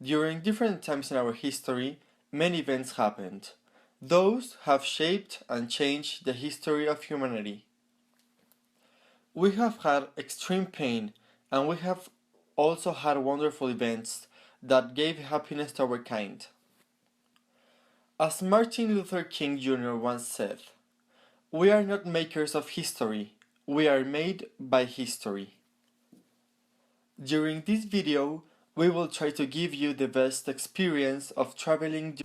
During different times in our history, many events happened. Those have shaped and changed the history of humanity. We have had extreme pain, and we have also had wonderful events that gave happiness to our kind. As Martin Luther King Jr. once said, "We are not makers of history, we are made by history." During this video, we will try to give you the best experience of traveling.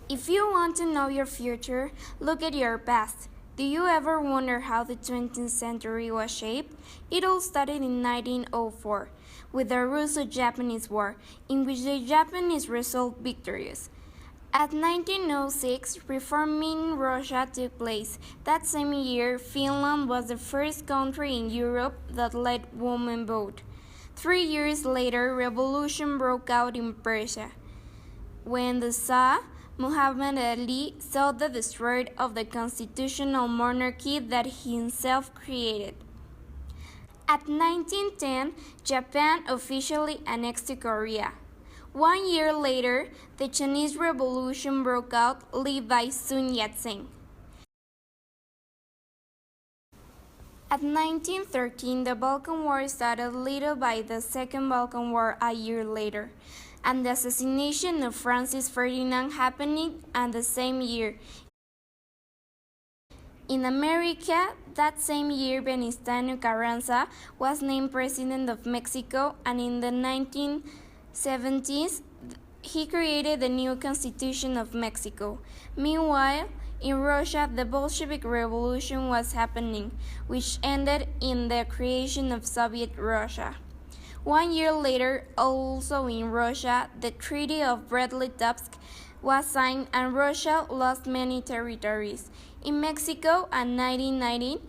If you want to know your future, look at your past. Do you ever wonder how the 20th century was shaped? It all started in 1904 with the Russo-Japanese War, in which the Japanese resulted victorious. At 1906, reform in Russia took place. That same year, Finland was the first country in Europe that let women vote. 3 years later, revolution broke out in Persia, when the Shah, Muhammad Ali, saw the destroyer of the constitutional monarchy that he himself created. At 1910, Japan officially annexed to Korea. 1 year later, the Chinese Revolution broke out, led by Sun Yat-sen. At 1913, the Balkan War started, led by the Second Balkan War a year later, and the assassination of Francis Ferdinand happened at the same year. In America, that same year, Venustiano Carranza was named President of Mexico, and in the 1970s, he created the new Constitution of Mexico. Meanwhile, in Russia, the Bolshevik Revolution was happening, which ended in the creation of Soviet Russia. 1 year later, also in Russia, the Treaty of Brest-Litovsk was signed and Russia lost many territories. In Mexico, in 1990,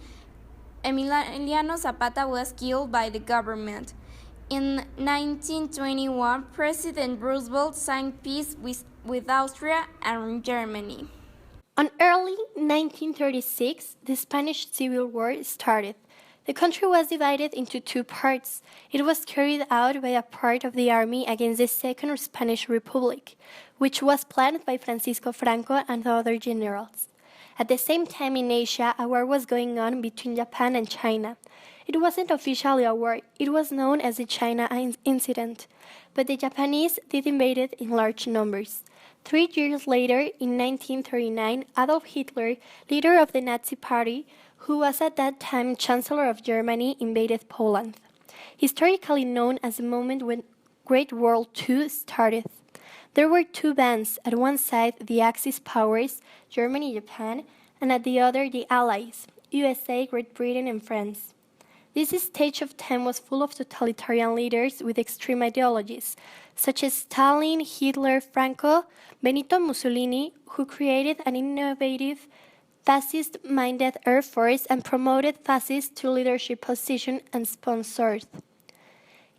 Emiliano Zapata was killed by the government. In 1921, President Roosevelt signed peace with Austria and Germany. On early 1936, the Spanish Civil War started. The country was divided into two parts. It was carried out by a part of the army against the Second Spanish Republic, which was planned by Francisco Franco and other generals. At the same time in Asia, a war was going on between Japan and China. It wasn't officially a war, it was known as the China Incident, but the Japanese did invade it in large numbers. 3 years later, in 1939, Adolf Hitler, leader of the Nazi Party, who was at that time Chancellor of Germany, invaded Poland, historically known as the moment when Great War II started. There were two bands, at one side the Axis powers, Germany, Japan, and at the other the Allies, USA, Great Britain, and France. This stage of time was full of totalitarian leaders with extreme ideologies, such as Stalin, Hitler, Franco, Benito Mussolini, who created an innovative, fascist-minded air force and promoted fascists to leadership positions and sponsors.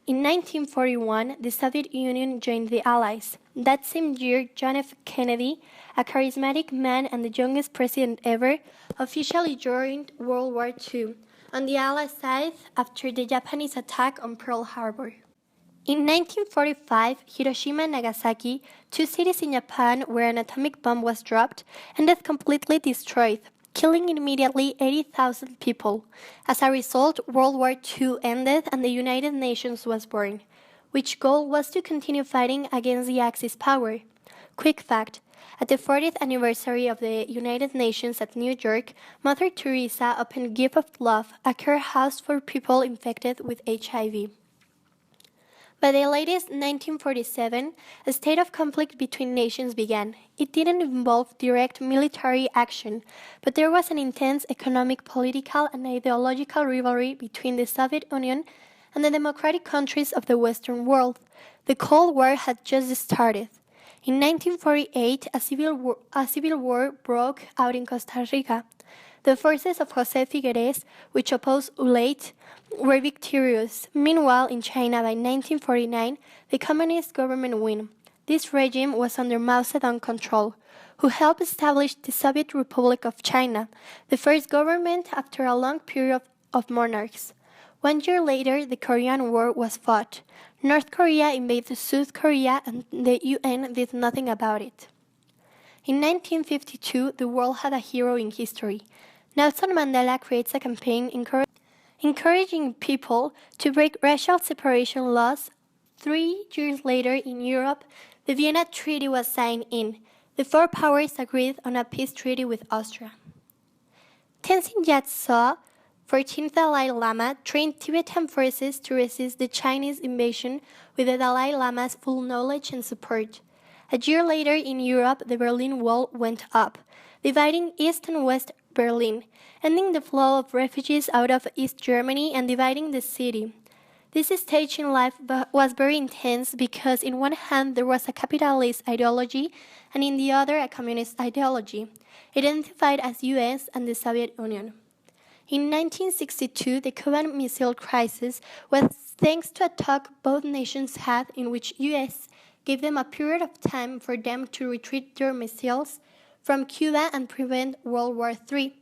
In 1941, the Soviet Union joined the Allies. That same year, John F. Kennedy, a charismatic man and the youngest president ever, officially joined World War II, on the Allied side after the Japanese attack on Pearl Harbor. In 1945, Hiroshima and Nagasaki, two cities in Japan where an atomic bomb was dropped, ended completely destroyed, killing immediately 80,000 people. As a result, World War II ended and the United Nations was born, which goal was to continue fighting against the Axis power. Quick fact, at the 40th anniversary of the United Nations at New York, Mother Teresa opened Gift of Love, a care house for people infected with HIV. By the latest 1947, a state of conflict between nations began. It didn't involve direct military action, but there was an intense economic, political, and ideological rivalry between the Soviet Union and the democratic countries of the Western world. The Cold War had just started. In 1948, a civil war broke out in Costa Rica. The forces of José Figueres, which opposed ULAIT, were victorious. Meanwhile, in China by 1949, the communist government won. This regime was under Mao Zedong control, who helped establish the Soviet Republic of China, the first government after a long period of monarchs. 1 year later, the Korean War was fought. North Korea invaded South Korea and the UN did nothing about it. In 1952, the world had a hero in history. Nelson Mandela creates a campaign encouraging people to break racial separation laws. 3 years later, in Europe, the Vienna Treaty was signed in. The four powers agreed on a peace treaty with Austria. Tenzin Gyatso, 14th Dalai Lama, trained Tibetan forces to resist the Chinese invasion with the Dalai Lama's full knowledge and support. A year later, in Europe, the Berlin Wall went up, dividing East and West Berlin, ending the flow of refugees out of East Germany and dividing the city. This stage in life was very intense because in one hand there was a capitalist ideology and in the other a communist ideology, identified as US and the Soviet Union. In 1962, the Cuban Missile Crisis was thanks to a talk both nations had in which US gave them a period of time for them to retreat their missiles from Cuba and prevent World War III.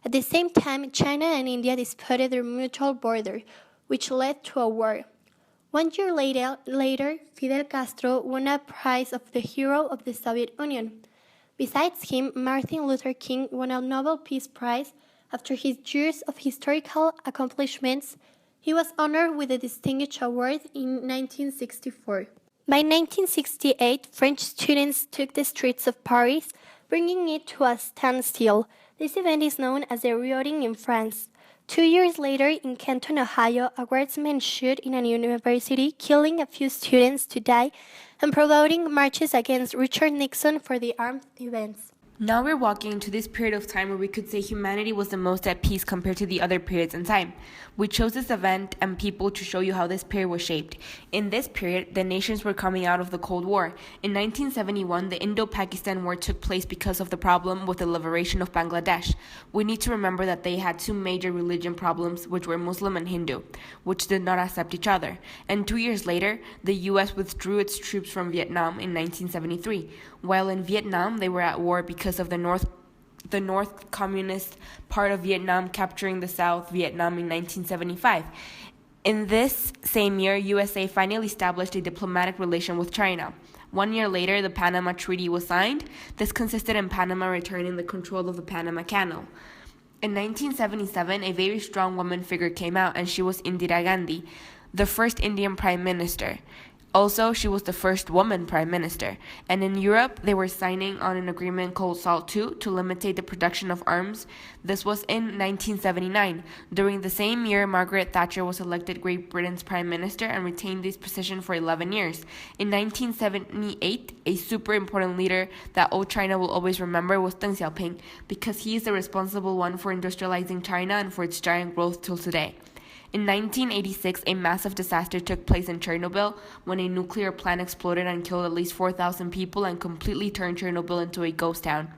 At the same time, China and India disputed their mutual border, which led to a war. 1 year later, Fidel Castro won a prize of the Hero of the Soviet Union. Besides him, Martin Luther King won a Nobel Peace Prize. After his years of historical accomplishments, he was honored with the Distinguished Award in 1964. By 1968, French students took the streets of Paris, bringing it to a standstill. This event is known as the Rioting in France. 2 years later, in Canton, Ohio, a guardsman shot in a university, killing a few students to die and provoking marches against Richard Nixon for the armed events. Now we're walking into this period of time where we could say humanity was the most at peace compared to the other periods in time. We chose this event and people to show you how this period was shaped. In this period, the nations were coming out of the Cold War. In 1971, the Indo-Pakistan War took place because of the problem with the liberation of Bangladesh. We need to remember that they had two major religion problems, which were Muslim and Hindu, which did not accept each other. And 2 years later, the US withdrew its troops from Vietnam in 1973. While in Vietnam, they were at war because of the North Communist part of Vietnam capturing the South Vietnam in 1975. In this same year, USA finally established a diplomatic relation with China. 1 year later, the Panama Treaty was signed. This consisted in Panama returning the control of the Panama Canal. In 1977, a very strong woman figure came out, and she was Indira Gandhi, the first Indian Prime Minister. Also, she was the first woman prime minister. And in Europe, they were signing on an agreement called SALT II to limit the production of arms. This was in 1979. During the same year, Margaret Thatcher was elected Great Britain's prime minister and retained this position for 11 years. In 1978, a super important leader that old China will always remember was Deng Xiaoping, because he is the responsible one for industrializing China and for its giant growth till today. In 1986, a massive disaster took place in Chernobyl when a nuclear plant exploded and killed at least 4,000 people and completely turned Chernobyl into a ghost town.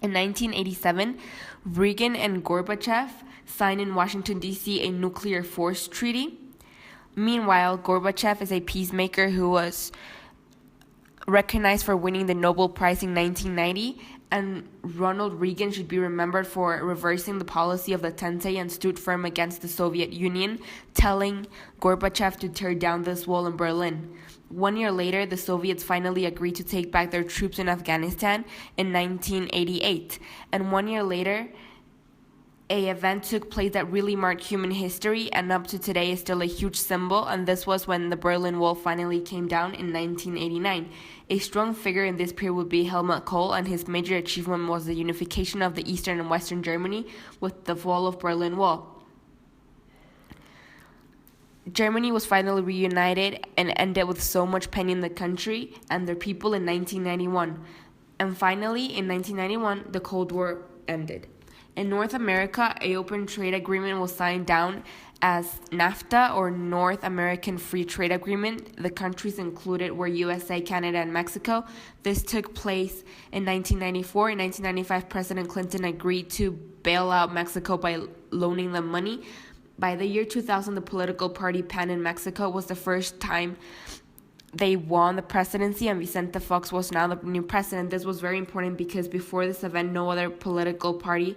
In 1987, Reagan and Gorbachev signed in Washington, D.C. a nuclear force treaty. Meanwhile, Gorbachev is a peacemaker who was recognized for winning the Nobel Prize in 1990, and Ronald Reagan should be remembered for reversing the policy of the Tente and stood firm against the Soviet Union, telling Gorbachev to tear down this wall in Berlin. 1 year later, the Soviets finally agreed to take back their troops in Afghanistan in 1988. And 1 year later, an event took place that really marked human history and up to today is still a huge symbol, and this was when the Berlin Wall finally came down in 1989. A strong figure in this period would be Helmut Kohl, and his major achievement was the unification of the Eastern and Western Germany with the fall of Berlin Wall. Germany was finally reunited and ended with so much pain in the country and their people in 1991. And finally, in 1991, the Cold War ended. In North America, an open trade agreement was signed down as NAFTA, or North American Free Trade Agreement. The countries included were USA, Canada, and Mexico. This took place in 1994. In 1995, President Clinton agreed to bail out Mexico by loaning them money. By the year 2000, the political party PAN in Mexico was the first time they won the presidency, and Vicente Fox was now the new president. This was very important because before this event, no other political party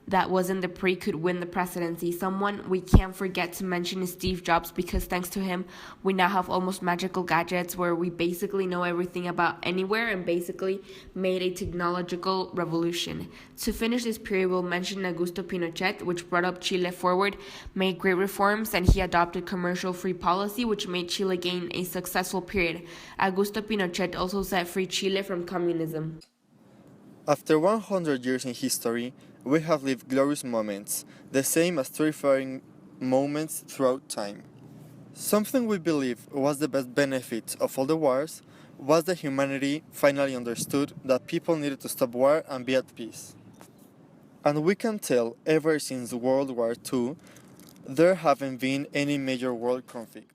that was in the pre could win the presidency. Someone we can't forget to mention is Steve Jobs, because thanks to him, we now have almost magical gadgets where we basically know everything about anywhere and basically made a technological revolution. To finish this period, we'll mention Augusto Pinochet, which brought up Chile forward, made great reforms, and he adopted commercial-free policy, which made Chile gain a successful period. Augusto Pinochet also set free Chile from communism. After 100 years in history, we have lived glorious moments, the same as terrifying moments throughout time. Something we believe was the best benefit of all the wars was that humanity finally understood that people needed to stop war and be at peace. And we can tell ever since World War II, there haven't been any major world conflict.